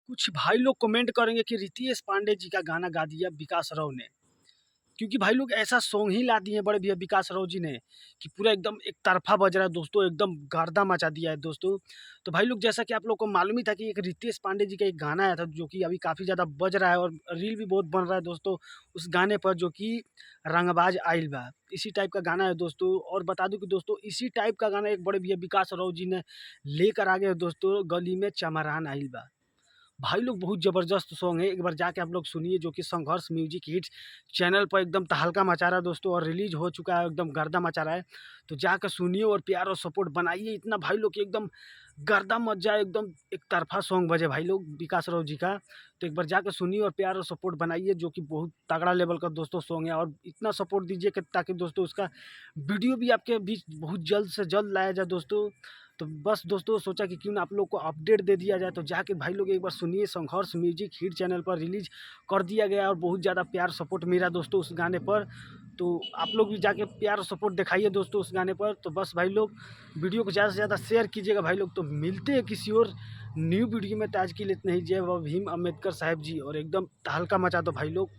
कुछ भाई लोग कमेंट करेंगे कि रितेश पांडे जी का गाना गा दिया विकास राव ने, क्योंकि भाई लोग ऐसा सॉन्ग ही ला दिए हैं बड़े भैया विकास राव जी ने कि पूरा एकदम एक तरफा बज रहा है दोस्तों, एकदम गर्दा मचा दिया है दोस्तों। तो भाई लोग जैसा कि आप लोग को मालूम ही था कि एक रितेश पांडे जी का एक गाना आया था जो कि अभी काफ़ी ज़्यादा बज रहा है और रील भी बहुत बन रहा है दोस्तों उस गाने पर, जो कि रंगबाज आइल बा, इसी टाइप का गाना है दोस्तों। और बता दूं कि दोस्तों इसी टाइप का गाना एक बड़े भैया विकास राव जी ने लेकर आ गए दोस्तों, गली में चमरान आइल बा। भाई लोग बहुत ज़बरदस्त सॉन्ग है, एक बार जाके आप लोग सुनिए, जो कि संघर्ष म्यूजिक हिट्स चैनल पर एकदम तहलका मचा रहा है दोस्तों और रिलीज हो चुका है, एकदम गर्दा मचा रहा है। तो जाकर सुनिए और प्यार और सपोर्ट बनाइए इतना भाई लोग कि एकदम गर्दा मच जाए, एकदम एक तरफा सॉन्ग बजे भाई लोग विकास राव जी का। तो एक बार जाकर सुनिए और प्यार और सपोर्ट बनाइए, जो कि बहुत तगड़ा लेवल का दोस्तों सॉन्ग है। और इतना सपोर्ट दीजिए कि ताकि दोस्तों उसका वीडियो भी आपके बीच बहुत जल्द से जल्द लाया जाए दोस्तों। तो बस दोस्तों सोचा कि क्यों ना आप लोग को अपडेट दे दिया जाए। तो जाके भाई लोग एक बार सुनिए, संघर्ष म्यूजिक हिट चैनल पर रिलीज कर दिया गया और बहुत ज़्यादा प्यार सपोर्ट मिला दोस्तों उस गाने पर। तो आप लोग भी जाके प्यार और सपोर्ट दिखाइए दोस्तों उस गाने पर। तो बस भाई लोग वीडियो को ज़्यादा से ज़्यादा शेयर कीजिएगा भाई लोग। तो मिलते हैं किसी और न्यू वीडियो में, तो आज के लिए इतना ही। जय भीम अम्बेडकर साहब जी, और एकदम तहलका मचा दो भाई लोग।